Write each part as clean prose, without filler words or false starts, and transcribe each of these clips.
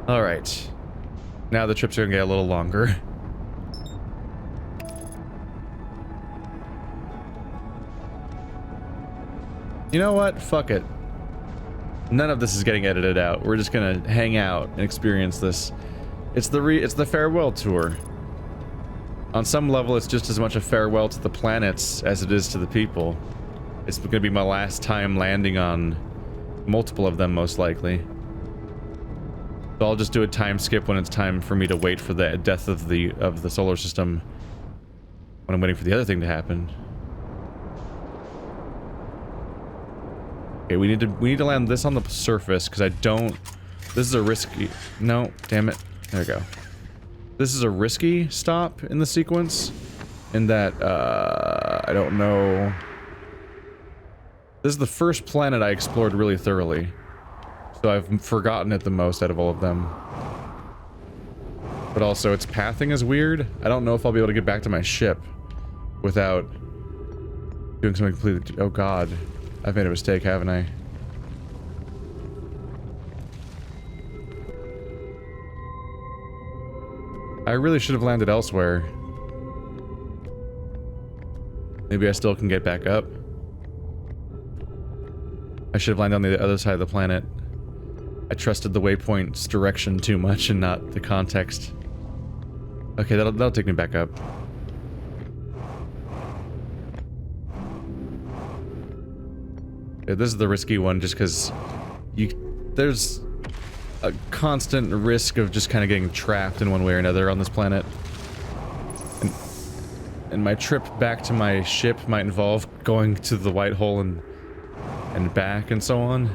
Alright. Now the trip's gonna get a little longer. You know what? Fuck it. None of this is getting edited out. We're just gonna hang out and experience this. It's the farewell tour. On some level, it's just as much a farewell to the planets as it is to the people. It's gonna be my last time landing on multiple of them, most likely. So I'll just do a time skip when it's time for me to wait for the death of the solar system. When I'm waiting for the other thing to happen. Okay, we need to land this on the surface because I don't. This is a risky. No, damn it. There we go. This is a risky stop in the sequence, in that I don't know. This is the first planet I explored really thoroughly, so I've forgotten it the most out of all of them. But also, its pathing is weird. I don't know if I'll be able to get back to my ship without doing something completely. Oh God. I've made a mistake, haven't I? I really should have landed elsewhere. Maybe I still can get back up. I should have landed on the other side of the planet. I trusted the waypoint's direction too much and not the context. Okay, that'll take me back up. Yeah, this is the risky one just because there's a constant risk of just kind of getting trapped in one way or another on this planet. And my trip back to my ship might involve going to the white hole and back and so on.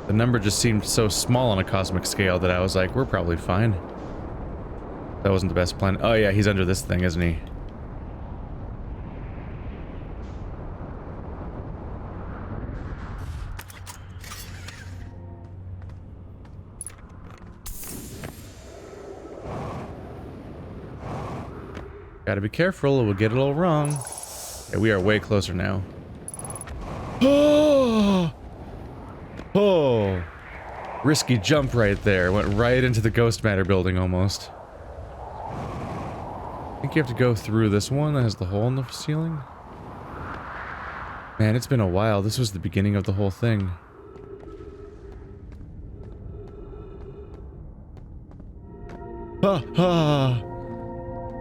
The number just seemed so small on a cosmic scale that I was like, we're probably fine. That wasn't the best plan. Oh yeah, he's under this thing, isn't he? Gotta be careful, or we'll get it all wrong. Yeah, we are way closer now. Oh! Oh, risky jump right there. Went right into the ghost matter building almost. I think you have to go through this one that has the hole in the ceiling. Man, it's been a while. This was the beginning of the whole thing.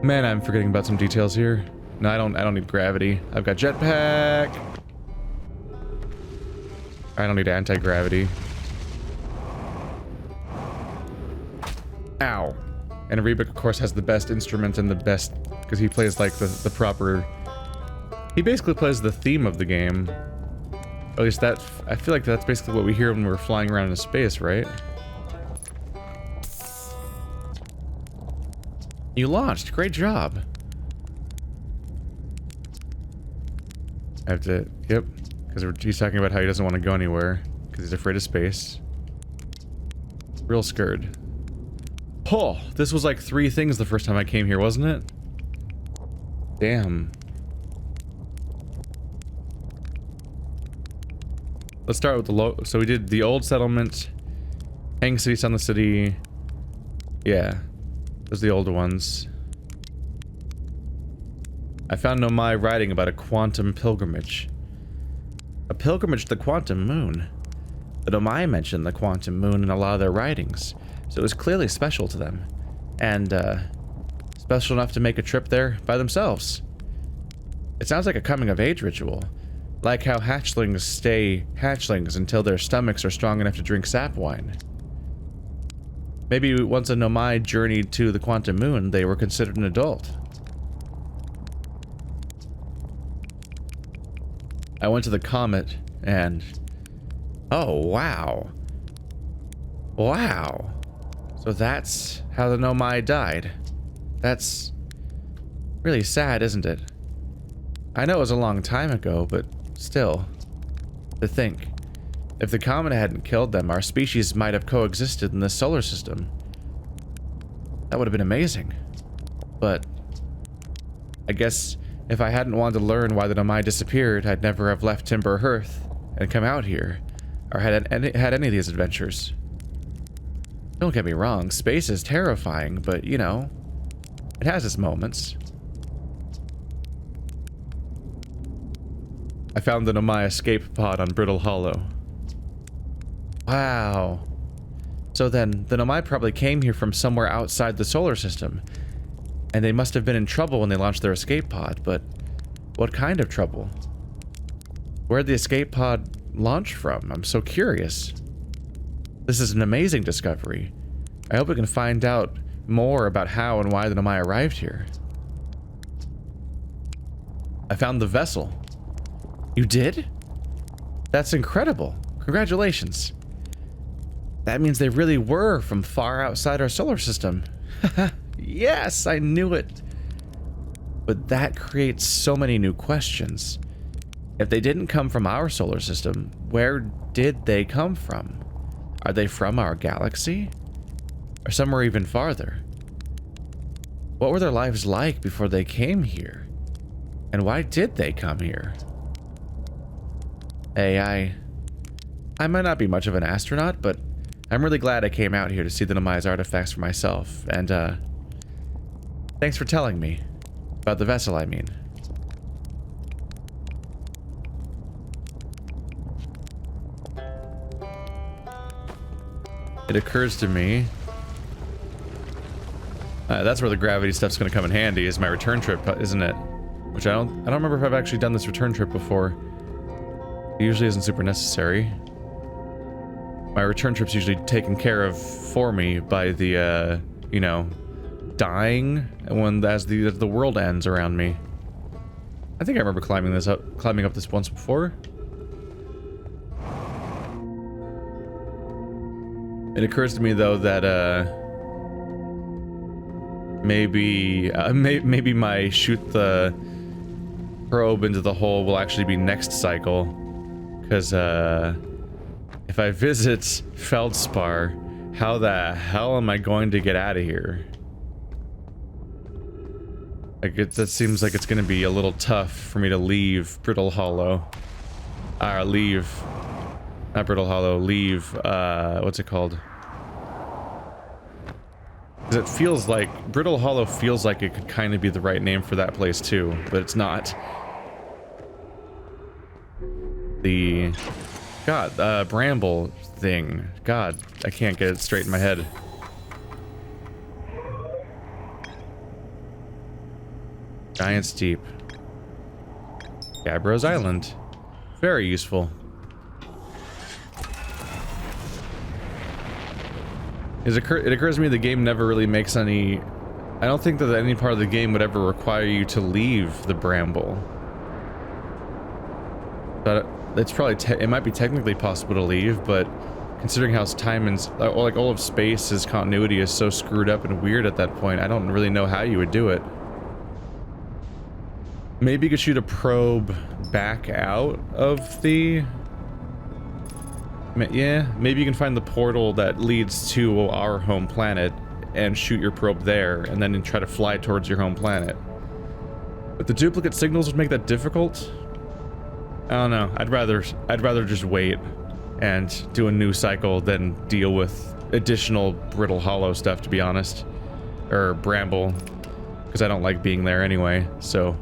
Man, I'm forgetting about some details here. No, I don't need gravity. I've got jetpack. I don't need anti-gravity. Ow. And Reba, of course, has the best instrument and the best... because he plays, like, the proper... He basically plays the theme of the game. At least that... I feel like that's basically what we hear when we're flying around in space, right? You launched. Great job. I have to... Yep. Because he's talking about how he doesn't want to go anywhere. Because he's afraid of space. Real scared. Oh, this was like 3 things the first time I came here, wasn't it? Damn. Let's start with the so we did the old settlement. Hang City, Sun the City. Yeah. Those are the older ones. I found Nomai writing about a quantum pilgrimage. A pilgrimage to the quantum moon. The Nomai mentioned the quantum moon in a lot of their writings, so it was clearly special to them. And, special enough to make a trip there by themselves. It sounds like a coming-of-age ritual. Like how hatchlings stay hatchlings until their stomachs are strong enough to drink sap wine. Maybe once a Nomai journeyed to the quantum moon, they were considered an adult. I went to the comet, and... Oh, wow. Wow. So that's how the Nomai died. That's... really sad, isn't it? I know it was a long time ago, but still. To think. If the comet hadn't killed them, our species might have coexisted in this solar system. That would have been amazing. But I guess if I hadn't wanted to learn why the Nomai disappeared, I'd never have left Timber Hearth and come out here, or had any of these adventures. Don't get me wrong, space is terrifying, but you know, it has its moments. I found the Nomai escape pod on Brittle Hollow. Wow. So then, the Nomai probably came here from somewhere outside the solar system. And they must have been in trouble when they launched their escape pod, but what kind of trouble? Where'd the escape pod launch from? I'm so curious. This is an amazing discovery. I hope we can find out more about how and why the Nomai arrived here. I found the vessel. You did? That's incredible. Congratulations. That means they really were from far outside our solar system. Yes, I knew it. But that creates so many new questions. If they didn't come from our solar system, where did they come from? Are they from our galaxy? Or somewhere even farther? What were their lives like before they came here? And why did they come here? Hey, I might not be much of an astronaut, but I'm really glad I came out here to see the Nomai's artifacts for myself, and thanks for telling me. About the vessel, I mean. It occurs to me... that's where the gravity stuff's gonna come in handy, is my return trip, isn't it? Which I don't remember if I've actually done this return trip before. It usually isn't super necessary. My return trip's usually taken care of for me by the, you know, dying as the world ends around me. I think I remember climbing up this once before. It occurs to me though that maybe my shoot the probe into the hole will actually be next cycle, because if I visit Feldspar, how the hell am I going to get out of here? Like, that seems like it's gonna be a little tough for me to leave Brittle Hollow. Leave... Not Brittle Hollow, leave, what's it called? 'Cause it feels like... Brittle Hollow feels like it could kind of be the right name for that place too, but it's not. The... God, Bramble thing. God, I can't get it straight in my head. Giant Steep. Gabbro's Island. Very useful. It occurs to me the game never really makes any... I don't think that any part of the game would ever require you to leave the Bramble. But it's probably... it might be technically possible to leave, but considering how time and... like, all of space's continuity is so screwed up and weird at that point, I don't really know how you would do it. Maybe you could shoot a probe back out of the... Yeah, maybe you can find the portal that leads to our home planet and shoot your probe there, and then try to fly towards your home planet. But the duplicate signals would make that difficult. I don't know. I'd rather just wait and do a new cycle than deal with additional Brittle Hollow stuff, to be honest. Or Bramble, because I don't like being there anyway, so...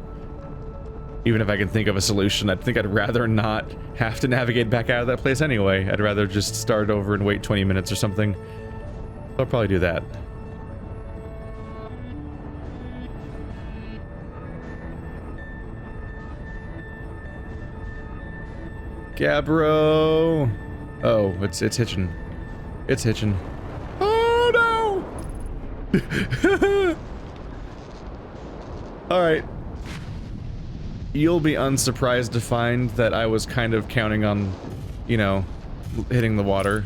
Even if I can think of a solution, I think I'd rather not have to navigate back out of that place anyway. I'd rather just start over and wait 20 minutes or something. I'll probably do that. Gabbro! Oh, it's hitching. It's hitching. Oh no! Alright. You'll be unsurprised to find that I was kind of counting on, you know, hitting the water.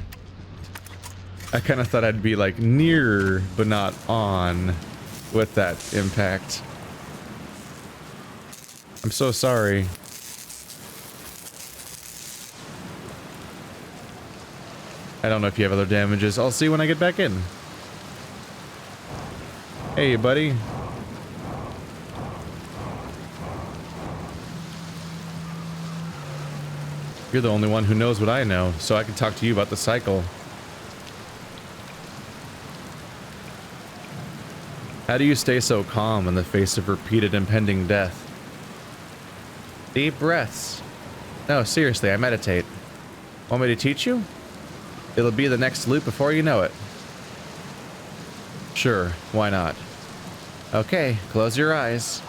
I kind of thought I'd be like near, but not on with that impact. I'm so sorry. I don't know if you have other damages. I'll see when I get back in. Hey, buddy. You're the only one who knows what I know, so I can talk to you about the cycle. How do you stay so calm in the face of repeated impending death? Deep breaths. No, seriously, I meditate. Want me to teach you? It'll be the next loop before you know it. Sure, why not? Okay, close your eyes.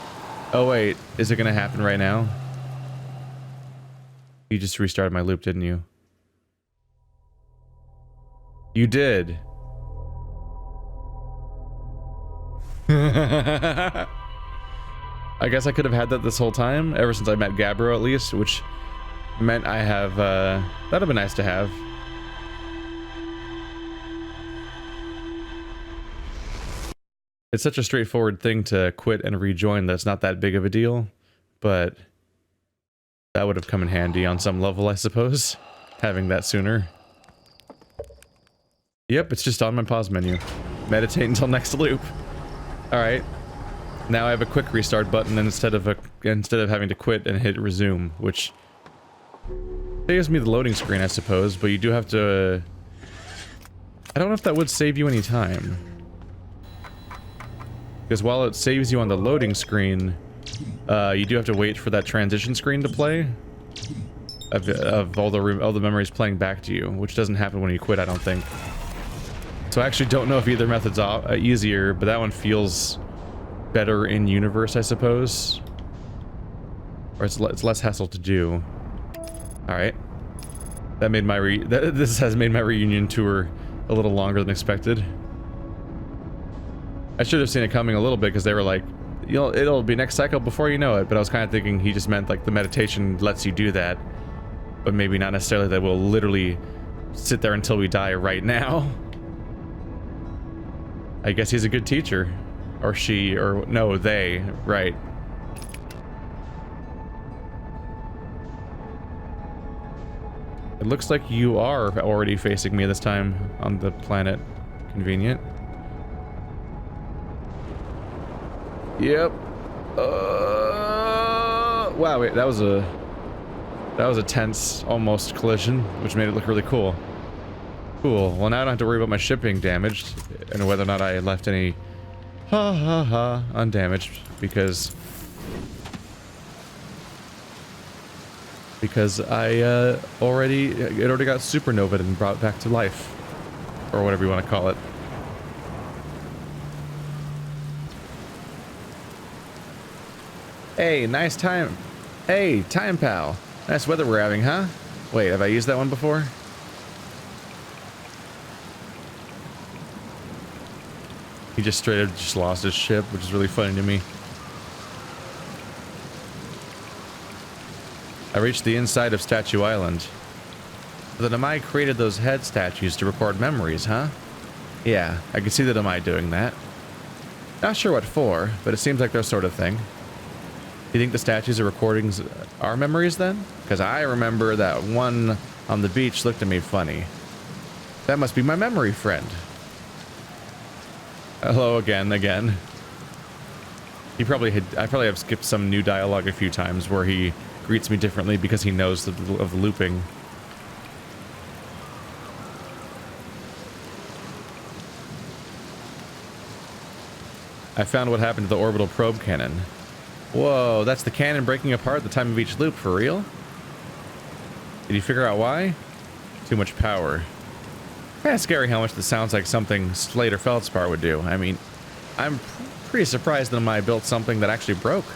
Oh wait, is it gonna happen right now? You just restarted my loop, didn't you? You did. I guess I could have had that this whole time, ever since I met Gabbro at least, which meant I have, that'd have been nice to have. It's such a straightforward thing to quit and rejoin that's not that big of a deal, but that would have come in handy on some level, I suppose, having that sooner. Yep, it's just on my pause menu. Meditate until next loop. Alright. Now I have a quick restart button instead of having to quit and hit resume, which saves me the loading screen, I suppose, but you do have to... I don't know if that would save you any time. Because while it saves you on the loading screen, you do have to wait for that transition screen to play of all the memories playing back to you, which doesn't happen when you quit, I don't think. So I actually don't know if either method's easier, but that one feels better in universe, I suppose, or it's less hassle to do. All right, that made my this has made my reunion tour a little longer than expected. I should have seen it coming a little bit because they were like, you know, it'll be next cycle before you know it, but I was kind of thinking he just meant like the meditation lets you do that, but maybe not necessarily that we'll literally sit there until we die right now. I guess he's a good teacher. Or she, or no, they, right. It looks like you are already facing me this time on the planet. Convenient. Yep. Wow, wait, that was a tense, almost collision, which made it look really cool. Cool. Well, now I don't have to worry about my ship being damaged, and whether or not I left any undamaged, because I already got supernovaed and brought back to life, or whatever you want to call it. Hey, nice time. Hey, time pal. Nice weather we're having, huh? Wait, have I used that one before? He just straight up just lost his ship, which is really funny to me. I reached the inside of Statue Island. The Namai created those head statues to record memories, huh? Yeah, I can see the Namai doing that. Not sure what for, but it seems like their sort of thing. You think the statues are recordings our memories then? Because I remember that one on the beach looked at me funny. That must be my memory friend. Hello again. I probably have skipped some new dialogue a few times where he greets me differently because he knows of the looping. I found what happened to the orbital probe cannon. Whoa, that's the cannon breaking apart at the time of each loop, for real? Did you figure out why? Too much power. Kinda scary how much this sounds like something Slate or Feldspar would do. I mean, I'm pretty surprised that I built something that actually broke.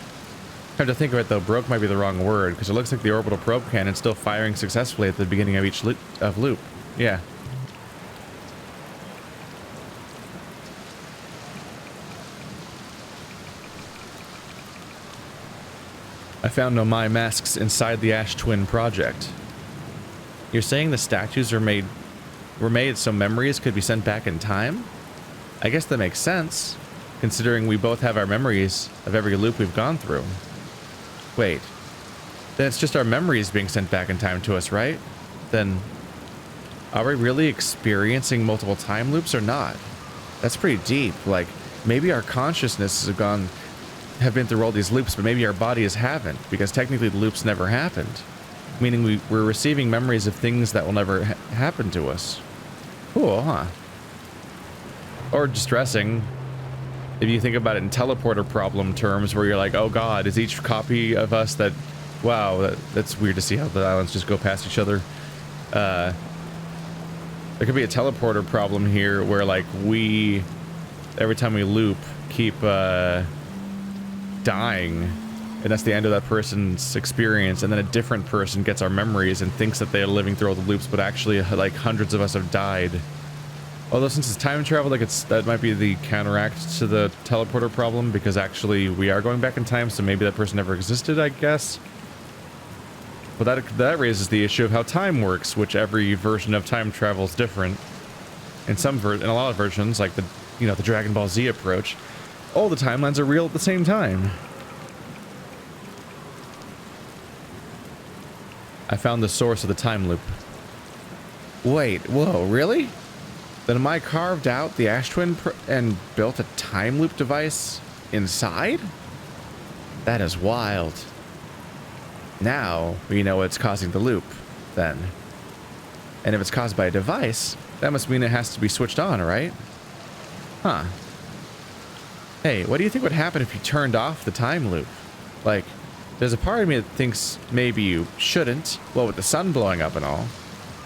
Come to think of it though, broke might be the wrong word, because it looks like the orbital probe cannon's still firing successfully at the beginning of each loop. Yeah. I found Nomai masks inside the Ash Twin project. You're saying the statues were made so memories could be sent back in time? I guess that makes sense, considering we both have our memories of every loop we've gone through. Wait, then it's just our memories being sent back in time to us, right? Then, are we really experiencing multiple time loops or not? That's pretty deep, like, maybe our consciousnesses have been through all these loops, but maybe our bodies haven't, because technically the loops never happened. Meaning we're receiving memories of things that will never happen to us. Cool, huh? Or distressing. If you think about it in teleporter problem terms, where you're like, oh god, is each copy of us that... Wow, that's weird to see how the islands just go past each other. There could be a teleporter problem here where, like, we... Every time we loop, keep, dying. And that's the end of that person's experience, and then a different person gets our memories and thinks that they're living through all the loops, but actually, like, hundreds of us have died. Although since it's time travel, like, that might be the counteract to the teleporter problem, because actually we are going back in time, so maybe that person never existed, I guess. But that raises the issue of how time works, which every version of time travel is different. In a lot of versions, like the Dragon Ball Z approach, all the timelines are real at the same time. I found the source of the time loop. Wait, whoa, really? Then am I carved out the Ash Twin and built a time loop device inside? That is wild. Now we know what's causing the loop, then. And if it's caused by a device, that must mean it has to be switched on, right? Huh. Hey, what do you think would happen if you turned off the time loop? Like, there's a part of me that thinks maybe you shouldn't, well, with the sun blowing up and all.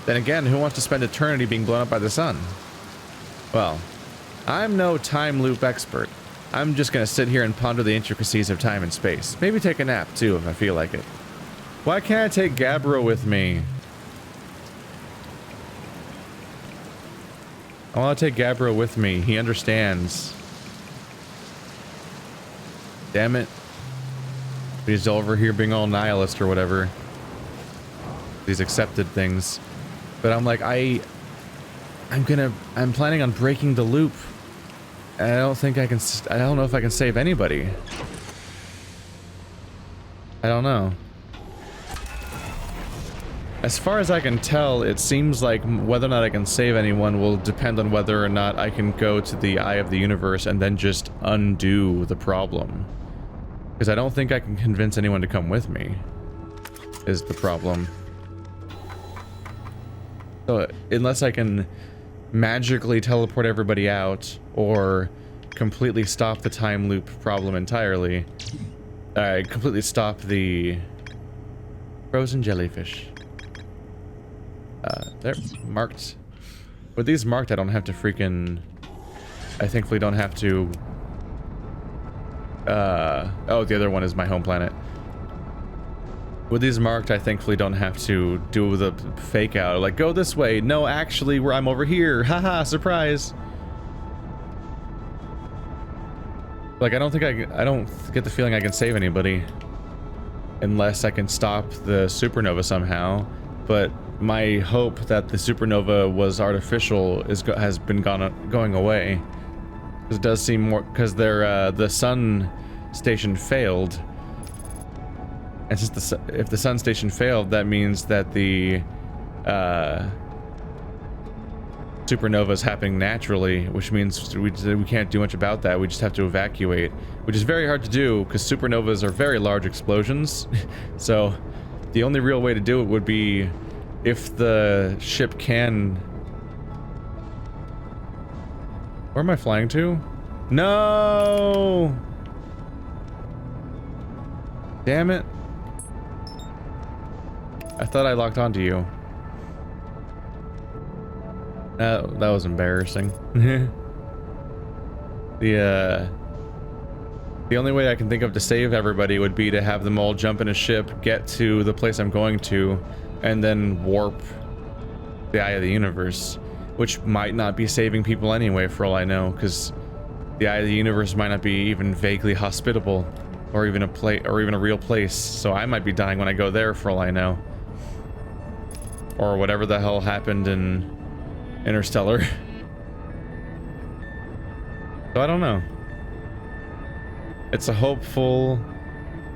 Then again, who wants to spend eternity being blown up by the sun? Well, I'm no time loop expert. I'm just gonna sit here and ponder the intricacies of time and space. Maybe take a nap, too, if I feel like it. Why can't I take Gabbro with me? I want to take Gabbro with me. He understands. Damn it. He's over here being all nihilist or whatever. These accepted things. But I'm like, I'm planning on breaking the loop. And I don't know if I can save anybody. I don't know. As far as I can tell, it seems like whether or not I can save anyone will depend on whether or not I can go to the eye of the universe and then just undo the problem. Because I don't think I can convince anyone to come with me, is the problem. So, unless I can magically teleport everybody out, or completely stop the time loop problem entirely, completely stop the frozen jellyfish. They're marked. With these marked, I don't have to freaking... I thankfully don't have to... Oh, the other one is my home planet. With these marked, I thankfully don't have to do the fake out. Like, go this way. No, actually, I'm over here. Haha, surprise. Like, I don't get the feeling I can save anybody. Unless I can stop the supernova somehow. But my hope that the supernova was artificial has been going away. It does seem more, because the sun station failed, and since if the sun station failed, that means that the supernova is happening naturally, which means we can't do much about that. We just have to evacuate, which is very hard to do because supernovas are very large explosions. So the only real way to do it would be if the ship can... Where am I flying to? No! Damn it. I thought I locked onto you. That was embarrassing. The only way I can think of to save everybody would be to have them all jump in a ship, get to the place I'm going to, and then warp the eye of the universe. Which might not be saving people anyway, for all I know, because the eye of the universe might not be even vaguely hospitable, or even a real place. So I might be dying when I go there, for all I know, or whatever the hell happened in Interstellar. So I don't know. It's a hopeful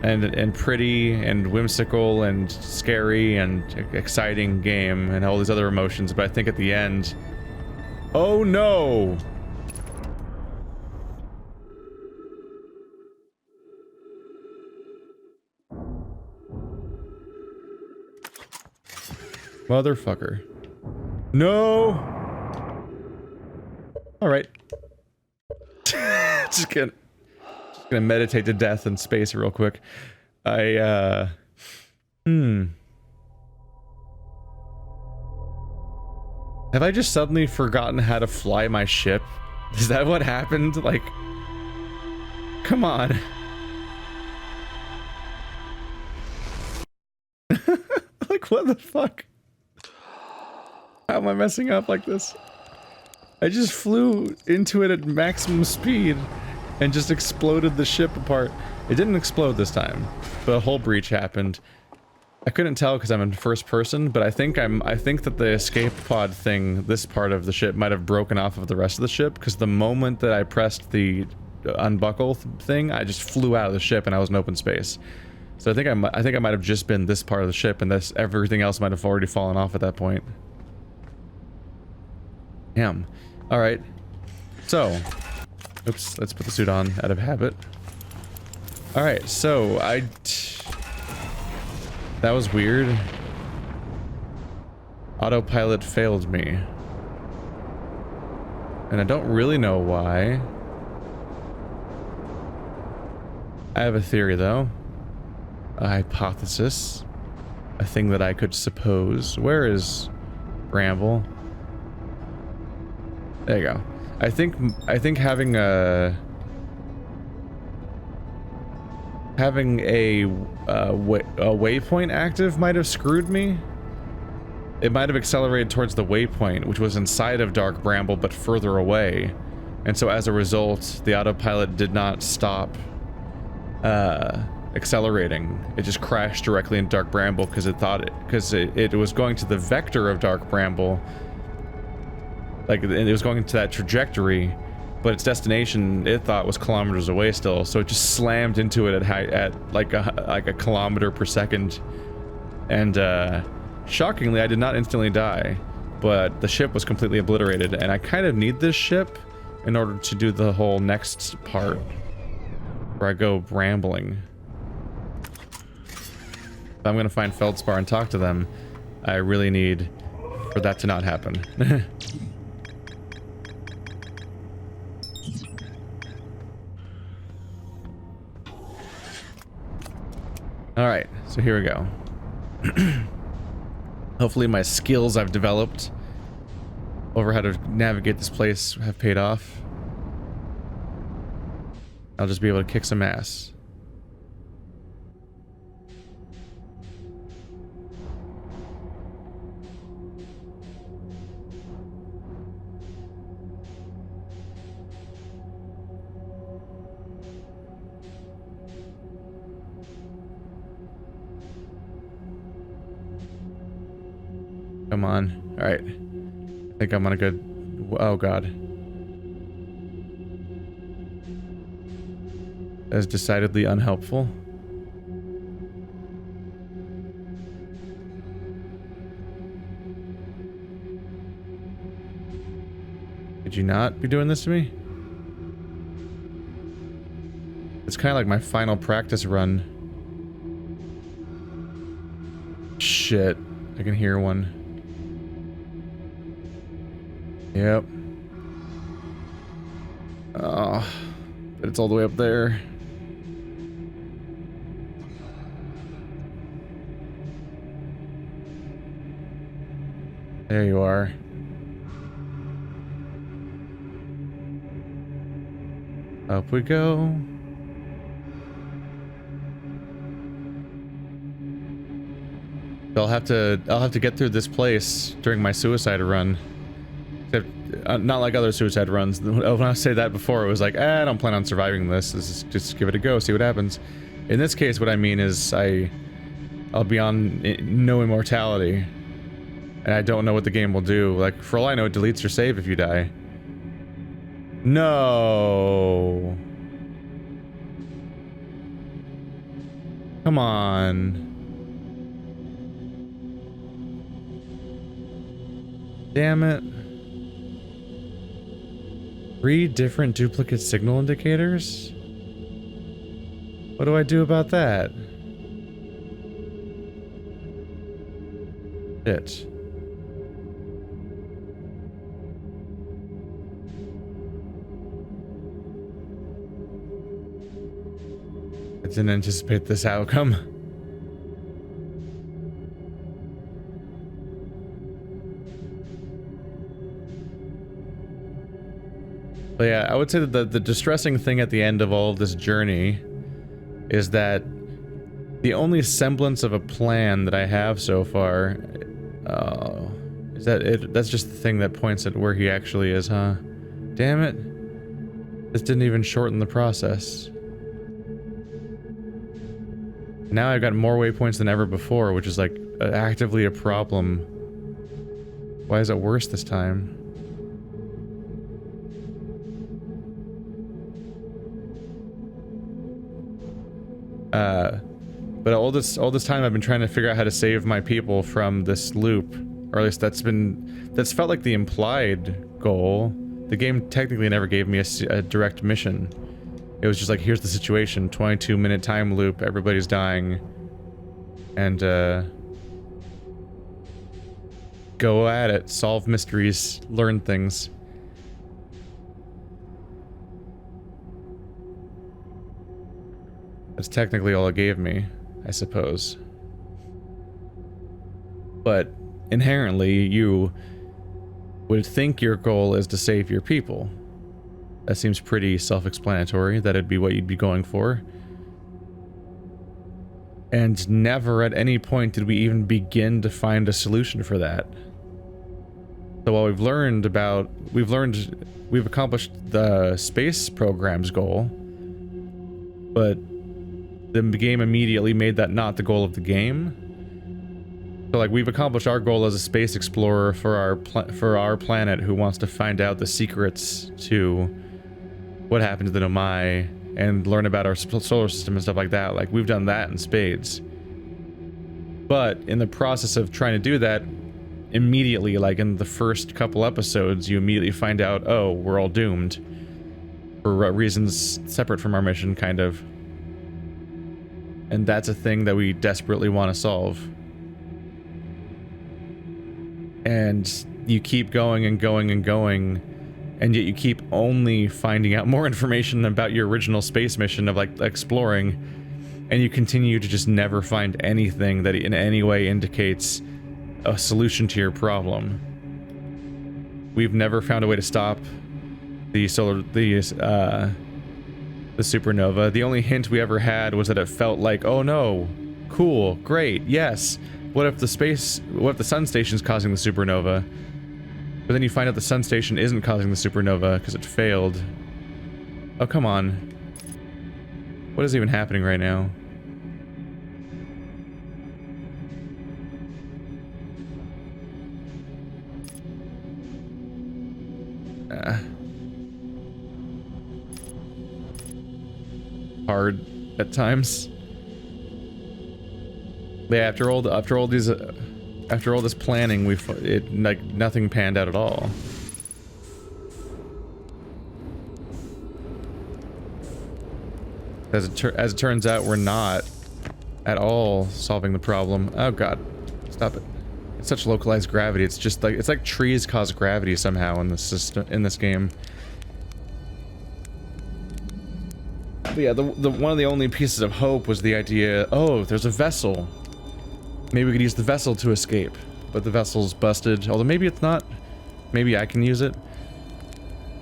and pretty and whimsical and scary and exciting game and all these other emotions, but I think at the end... Oh no! Motherfucker. No! Alright. just gonna meditate to death in space real quick. Have I just suddenly forgotten how to fly my ship? Is that what happened? Like, come on. Like, what the fuck? How am I messing up like this? I just flew into it at maximum speed and just exploded the ship apart. It didn't explode this time, but a hull breach happened. I couldn't tell because I'm in first person, but I think that the escape pod thing, this part of the ship, might have broken off of the rest of the ship, because the moment that I pressed the unbuckle thing, I just flew out of the ship and I was in open space. So I think I might have just been this part of the ship, and everything else might have already fallen off at that point. Damn. All right. So, oops. Let's put the suit on out of habit. All right. So that was weird. Autopilot failed me, and I don't really know why. I have a theory though. A hypothesis. A thing that I could suppose. Where is Bramble? There you go. I think having a waypoint active might have screwed me. It might have accelerated towards the waypoint, which was inside of Dark Bramble but further away. And so as a result, the autopilot did not stop accelerating. It just crashed directly into Dark Bramble because it was going to the vector of Dark Bramble. Like, it was going into that trajectory, but its destination, it thought, was kilometers away still, so it just slammed into it at like a kilometer per second. And shockingly, I did not instantly die, but the ship was completely obliterated, and I kind of need this ship in order to do the whole next part where I go rambling. If I'm gonna find Feldspar and talk to them, I really need for that to not happen. Alright, so here we go. Hopefully my skills I've developed over how to navigate this place have paid off. I'll just be able to kick some ass. Come on. Alright. I think I'm on a good... Oh god. That is decidedly unhelpful. Did you not be doing this to me? It's kind of like my final practice run. Shit. I can hear one. Yep. Oh, but it's all the way up there. There you are. Up we go. I'll have to get through this place during my suicide run. Except, not like other suicide runs. When I say that before, it was like, I don't plan on surviving this. Just give it a go, see what happens. In this case, what I mean is I'll be on no immortality, and I don't know what the game will do. Like, for all I know, it deletes your save if you die. No. Come on. Damn it. 3 different duplicate signal indicators? What do I do about that? Shit. I didn't anticipate this outcome. But yeah, I would say that the distressing thing at the end of all of this journey is that the only semblance of a plan that I have so far, is that it? That's just the thing that points at where he actually is, huh? Damn it. This didn't even shorten the process. Now I've got more waypoints than ever before, which is like actively a problem. Why is it worse this time? But all this time I've been trying to figure out how to save my people from this loop, or at least that's felt like the implied goal. The game technically never gave me a direct mission. It was just like, here's the situation, 22-minute time loop, everybody's dying, and go at it, solve mysteries, learn things. That's technically all it gave me, I suppose. But inherently, you would think your goal is to save your people. That seems pretty self-explanatory, that'd be what you'd be going for. And never at any point did we even begin to find a solution for that. So while we've accomplished the space program's goal, but the game immediately made that not the goal of the game. So like, we've accomplished our goal as a space explorer for our planet who wants to find out the secrets to what happened to the Nomai and learn about our solar system and stuff like that. Like, we've done that in spades. But in the process of trying to do that, immediately, like in the first couple episodes, you immediately find out, oh, we're all doomed. For reasons separate from our mission, kind of. And that's a thing that we desperately want to solve. And you keep going and going and going, and yet you keep only finding out more information about your original space mission of like exploring, and you continue to just never find anything that in any way indicates a solution to your problem. We've never found a way to stop the supernova. The only hint we ever had was that it felt like, oh no, cool, great, yes. What if the sun station's causing the supernova? But then you find out the sun station isn't causing the supernova because it failed. Oh, come on. What is even happening right now? Hard at times. Yeah, after all this planning, like nothing panned out at all. As it turns out, we're not at all solving the problem. Oh god, stop it! It's such localized gravity. It's just like it's like trees cause gravity somehow in the system in this game. But yeah, the one of the only pieces of hope was the idea, oh, there's a vessel. Maybe we could use the vessel to escape. But the vessel's busted, although maybe it's not. Maybe I can use it.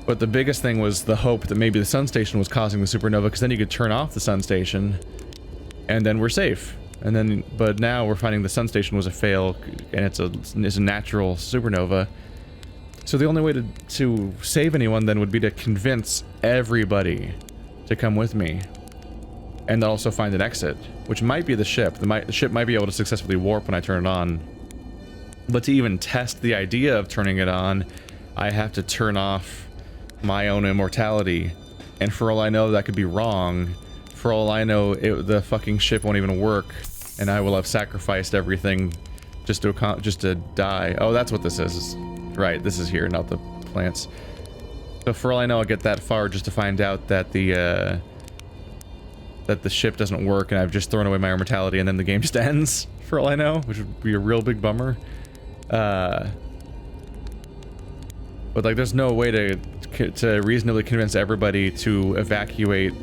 But the biggest thing was the hope that maybe the sun station was causing the supernova, because then you could turn off the sun station, and then we're safe. And then, but now we're finding the sun station was a fail, and it's a natural supernova. So the only way to save anyone then would be to convince everybody to come with me, and then also find an exit, which might be the ship. The ship might be able to successfully warp when I turn it on. But to even test the idea of turning it on, I have to turn off my own immortality. And for all I know, that could be wrong. For all I know, the fucking ship won't even work, and I will have sacrificed everything just to die. Oh, that's what this is. Right, this is here, not the plants. So for all I know, I'll get that far just to find out that the ship doesn't work, and I've just thrown away my immortality, and then the game just ends, for all I know, which would be a real big bummer. But like, there's no way to reasonably convince everybody to evacuate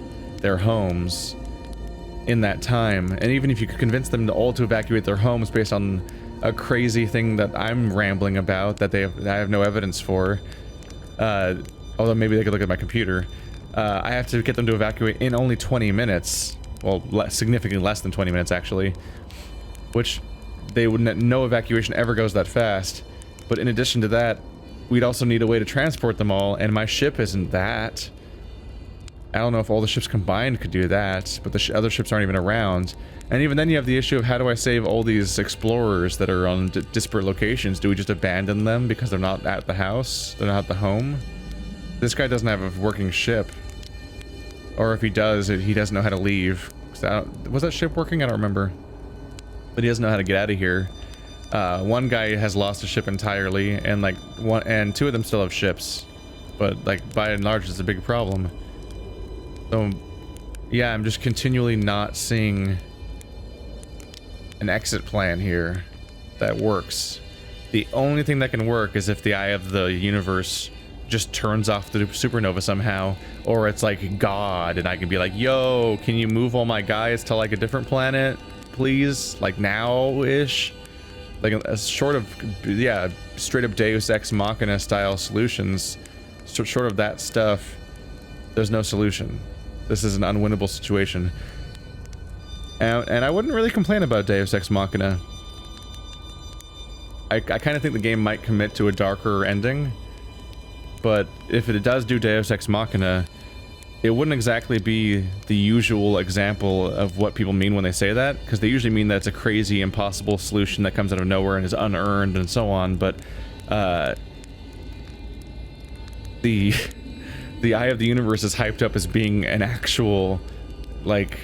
their homes in that time. And even if you could convince them all to evacuate their homes based on a crazy thing that I'm rambling about that I have no evidence for, although maybe they could look at my computer, I have to get them to evacuate in only 20 minutes. Well, significantly less than 20 minutes actually, which they wouldn't, no evacuation ever goes that fast. But in addition to that, we'd also need a way to transport them all, and my ship isn't that. I don't know if all the ships combined could do that, but the other ships aren't even around. And even then you have the issue of how do I save all these explorers that are on disparate locations? Do we just abandon them because they're not at the house? They're not at the home? This guy doesn't have a working ship. Or if he does, he doesn't know how to leave. Was that ship working? I don't remember. But he doesn't know how to get out of here. One guy has lost a ship entirely, and like two of them still have ships. But like by and large, it's a big problem. So, yeah, I'm just continually not seeing an exit plan here that works. The only thing that can work is if the eye of the universe just turns off the supernova somehow, or it's like God, and I can be like, yo, can you move all my guys to like a different planet, please? Like now-ish? Like a short of, yeah, straight up Deus Ex Machina style solutions, short of that stuff, there's no solution. This is an unwinnable situation. And I wouldn't really complain about Deus Ex Machina. I kind of think the game might commit to a darker ending, but if it does do Deus Ex Machina, it wouldn't exactly be the usual example of what people mean when they say that, because they usually mean that it's a crazy, impossible solution that comes out of nowhere and is unearned and so on, but the eye of the universe is hyped up as being an actual, like,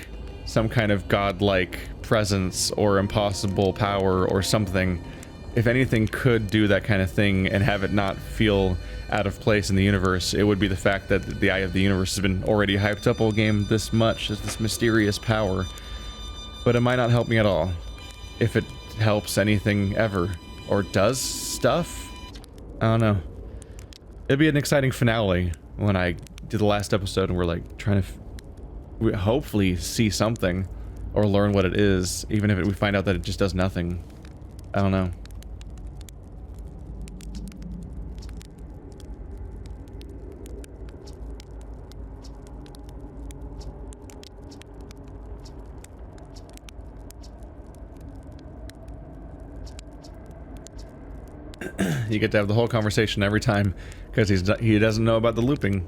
some kind of godlike presence or impossible power or something. If anything could do that kind of thing and have it not feel out of place in the universe, it would be the fact that the eye of the universe has been already hyped up all game this much as this mysterious power. But it might not help me at all. If it helps anything ever. Or does stuff? I don't know. It'd be an exciting finale when I did the last episode and we're like trying to hopefully see something or learn what it is, even if we find out that it just does nothing. I don't know. You get to have the whole conversation every time because he doesn't know about the looping.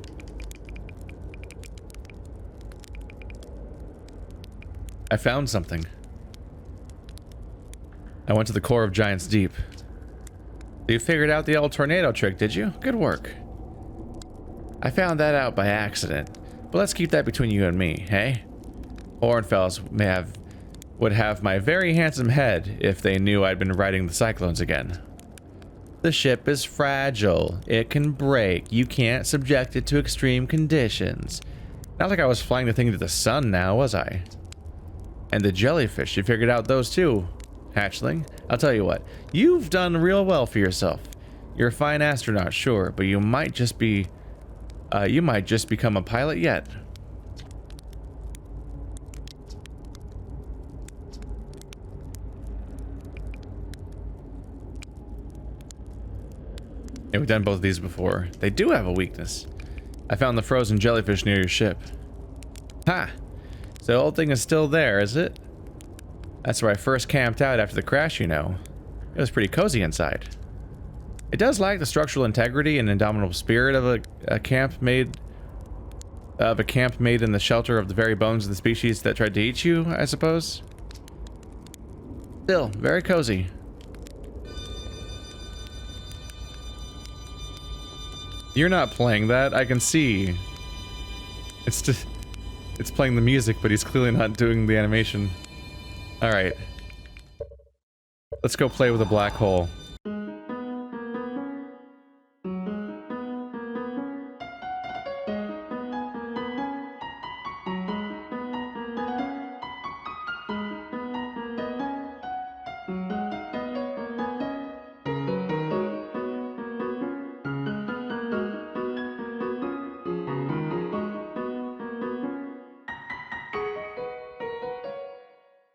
I found something. I went to the core of Giant's Deep. You figured out the old tornado trick, did you? Good work. I found that out by accident, but let's keep that between you and me, hey? Hornfells would have my very handsome head if they knew I'd been riding the cyclones again. The ship is fragile. It can break. You can't subject it to extreme conditions. Not like I was flying the thing to the sun now, was I? And the jellyfish, you figured out those too, hatchling. I'll tell you what, you've done real well for yourself. You're a fine astronaut, sure, but you might just become a pilot yet. Yeah, we've done both of these before. They do have a weakness. I found the frozen jellyfish near your ship. Ha! So the old thing is still there, is it? That's where I first camped out after the crash, you know. It was pretty cozy inside. It does lack the structural integrity and indomitable spirit of a camp made in the shelter of the very bones of the species that tried to eat you, I suppose. Still, very cozy. You're not playing that, I can see. It's playing the music, but he's clearly not doing the animation. Alright. Let's go play with a black hole.